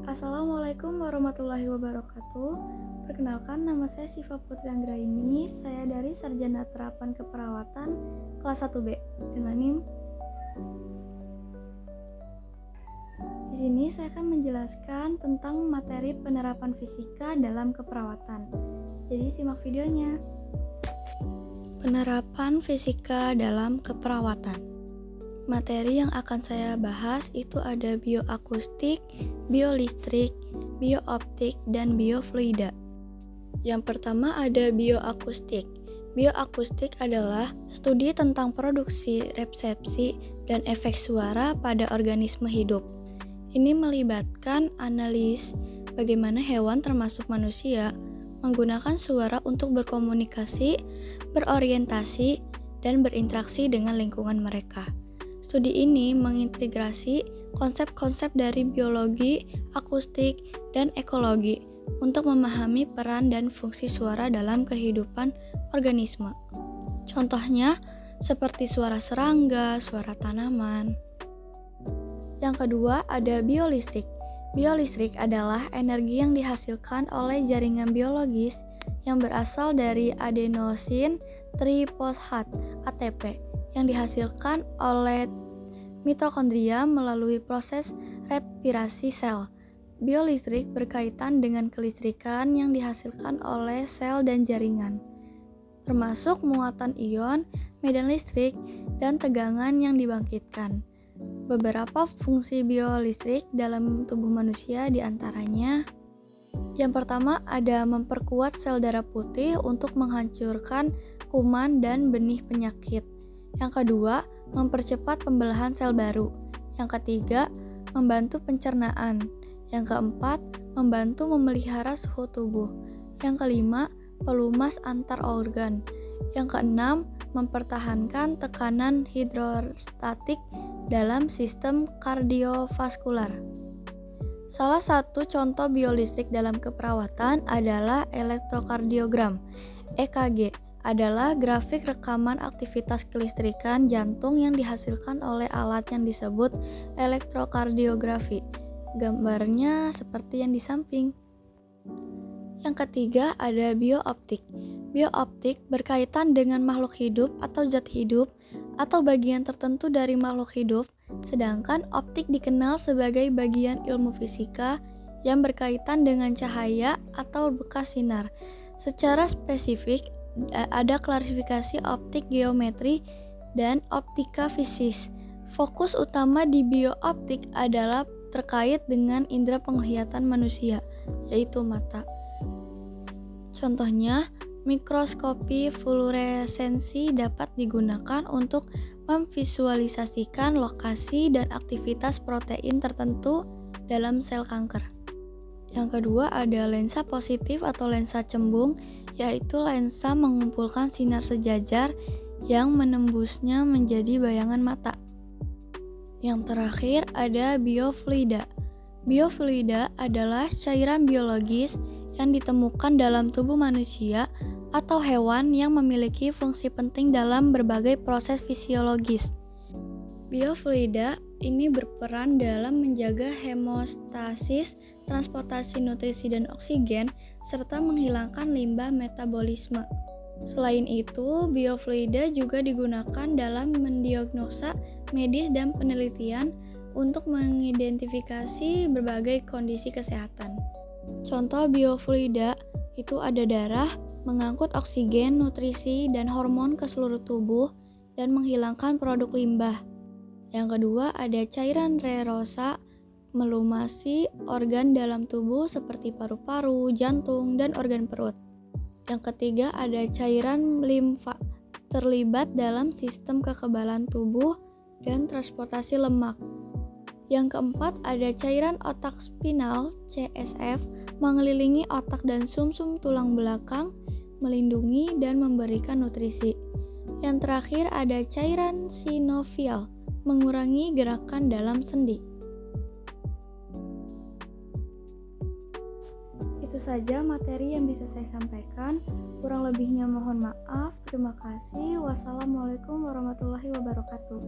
Assalamualaikum warahmatullahi wabarakatuh. Perkenalkan, nama saya Syifa Putri Anggraini. Saya dari Sarjana Terapan Keperawatan kelas 1B dengan NIM. Di sini saya akan menjelaskan tentang materi penerapan fisika dalam keperawatan. Jadi simak videonya. Penerapan fisika dalam keperawatan. Materi yang akan saya bahas itu ada bioakustik, biolistrik, biooptik, dan biofluida. Yang pertama ada bioakustik. Bioakustik adalah studi tentang produksi, resepsi, dan efek suara pada organisme hidup. Ini melibatkan analis bagaimana hewan termasuk manusia menggunakan suara untuk berkomunikasi, berorientasi, dan berinteraksi dengan lingkungan mereka. Studi ini mengintegrasi konsep-konsep dari biologi, akustik, dan ekologi untuk memahami peran dan fungsi suara dalam kehidupan organisme. Contohnya, seperti suara serangga, suara tanaman. Yang kedua, ada biolistrik. Biolistrik adalah energi yang dihasilkan oleh jaringan biologis yang berasal dari adenosin trifosfat (ATP) yang dihasilkan oleh mitokondria melalui proses respirasi sel. Biolistrik berkaitan dengan kelistrikan yang dihasilkan oleh sel dan jaringan, termasuk muatan ion, medan listrik, dan tegangan yang dibangkitkan. Beberapa fungsi biolistrik dalam tubuh manusia diantaranya: yang pertama ada memperkuat sel darah putih untuk menghancurkan kuman dan benih penyakit. Yang kedua, mempercepat pembelahan sel baru. Yang ketiga, membantu pencernaan. Yang keempat, membantu memelihara suhu tubuh. Yang kelima, pelumas antar organ. Yang keenam, mempertahankan tekanan hidrostatik dalam sistem kardiovaskular. Salah satu contoh biolistrik dalam keperawatan adalah elektrokardiogram. EKG adalah grafik rekaman aktivitas kelistrikan jantung yang dihasilkan oleh alat yang disebut elektrokardiografi. Gambarnya seperti yang di samping. Yang ketiga ada biooptik. Biooptik berkaitan dengan makhluk hidup atau zat hidup atau bagian tertentu dari makhluk hidup, sedangkan optik dikenal sebagai bagian ilmu fisika yang berkaitan dengan cahaya atau bekas sinar. Secara spesifik, ada klasifikasi optik geometri dan optika fisis. Fokus utama di biooptik adalah terkait dengan indera penglihatan manusia, yaitu mata. Contohnya, mikroskopi fluoresensi dapat digunakan untuk memvisualisasikan lokasi dan aktivitas protein tertentu dalam sel kanker. Yang kedua ada lensa positif atau lensa cembung, yaitu lensa mengumpulkan sinar sejajar yang menembusnya menjadi bayangan mata. Yang terakhir ada biofluida. Biofluida adalah cairan biologis yang ditemukan dalam tubuh manusia atau hewan yang memiliki fungsi penting dalam berbagai proses fisiologis. Biofluida ini berperan dalam menjaga hemostasis, transportasi nutrisi dan oksigen, serta menghilangkan limbah metabolisme. Selain itu, biofluida juga digunakan dalam mendiagnosa medis dan penelitian untuk mengidentifikasi berbagai kondisi kesehatan. Contoh biofluida itu ada darah, mengangkut oksigen, nutrisi, dan hormon ke seluruh tubuh, dan menghilangkan produk limbah. Yang kedua ada cairan rerosa, melumasi organ dalam tubuh seperti paru-paru, jantung, dan organ perut. Yang ketiga ada cairan limfa, terlibat dalam sistem kekebalan tubuh dan transportasi lemak. Yang keempat ada cairan otak spinal, CSF, mengelilingi otak dan sumsum tulang belakang, melindungi dan memberikan nutrisi. Yang terakhir ada cairan sinovial, mengurangi gerakan dalam sendi. Itu saja materi yang bisa saya sampaikan. Kurang lebihnya mohon maaf. Terima kasih. Wassalamualaikum warahmatullahi wabarakatuh.